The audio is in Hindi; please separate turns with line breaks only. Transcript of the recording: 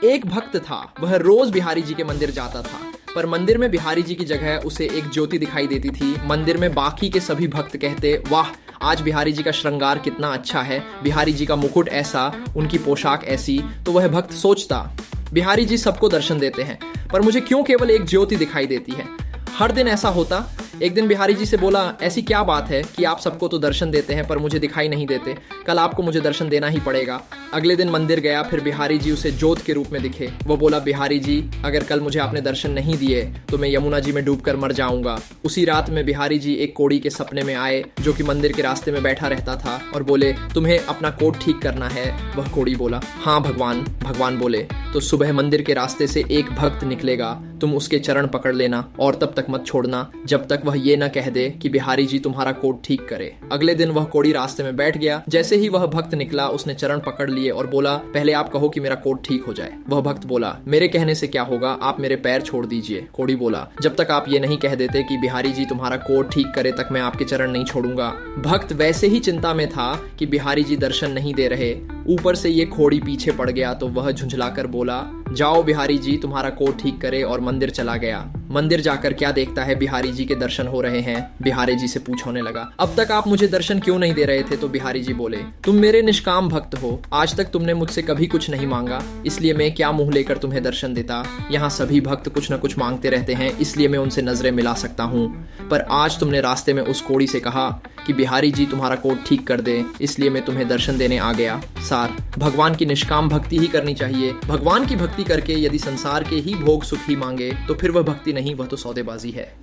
एक भक्त था, वह रोज बिहारी जी के मंदिर जाता था, पर मंदिर में बिहारी जी की जगह उसे एक ज्योति दिखाई देती थी। मंदिर में बाकी के सभी भक्त कहते, वाह, आज बिहारी जी का श्रृंगार कितना अच्छा है, बिहारी जी का मुकुट ऐसा, उनकी पोशाक ऐसी। तो वह भक्त सोचता, बिहारी जी सबको दर्शन देते हैं, पर मुझे क्यों केवल एक ज्योति दिखाई देती है। हर दिन ऐसा होता। एक दिन बिहारी जी से बोला, ऐसी क्या बात है कि आप सबको तो दर्शन देते हैं पर मुझे दिखाई नहीं देते, कल आपको मुझे दर्शन देना ही पड़ेगा। अगले दिन मंदिर गया, फिर बिहारी जी उसे जोत के रूप में दिखे। वो बोला, बिहारी जी, अगर कल मुझे आपने दर्शन नहीं दिए तो मैं यमुना जी में डूबकर मर जाऊंगा। उसी रात में बिहारी जी एक कोड़ी के सपने में आए जो कि मंदिर के रास्ते में बैठा रहता था, और बोले, तुम्हें अपना कोट ठीक करना है। वह कोड़ी बोला, हाँ भगवान। भगवान बोले, तो सुबह मंदिर के रास्ते से एक भक्त निकलेगा, तुम उसके चरण पकड़ लेना और तब तक मत छोड़ना जब तक वह ये न कह दे कि बिहारी जी तुम्हारा कोट ठीक करे। अगले दिन वह कोड़ी रास्ते में बैठ गया। जैसे ही वह भक्त निकला, उसने चरण पकड़ लिए और बोला, पहले आप कहो कि मेरा कोट ठीक हो जाए। वह भक्त बोला, मेरे कहने से क्या होगा, आप मेरे पैर छोड़ दीजिए। कोड़ी बोला, जब तक आप ये नहीं कह देते कि बिहारी जी तुम्हारा कोट ठीक करे तक मैं आपके चरण नहीं छोड़ूंगा। भक्त वैसे ही चिंता में था कि बिहारी जी दर्शन नहीं दे रहे, ऊपर से ये खोड़ी पीछे पड़ गया, तो वह झुंझलाकर बोला, जाओ बिहारी जी तुम्हारा कोट ठीक करे, और मंदिर चला गया। मंदिर जाकर क्या देखता है, बिहारी जी के दर्शन हो रहे हैं। बिहारी जी से पूछ होने लगा, अब तक आप मुझे दर्शन क्यों नहीं दे रहे थे? तो बिहारी जी बोले, तुम मेरे निष्काम भक्त हो, आज तक तुमने मुझसे कभी कुछ नहीं मांगा, इसलिए मैं क्या मुंह लेकर तुम्हें दर्शन देता। यहाँ सभी भक्त कुछ न कुछ मांगते रहते हैं, इसलिए मैं उनसे नजरें मिला सकता हूँ, पर आज तुमने रास्ते में उस कोड़ी से कहा कि बिहारी जी तुम्हारा कोट ठीक कर दे, इसलिए मैं तुम्हें दर्शन देने आ गया। सार, भगवान की निष्काम भक्ति ही करनी चाहिए। भगवान की भक्ति करके यदि संसार के ही भोग सुख ही मांगे तो फिर वह भक्ति नहीं, वह तो सौदेबाजी है।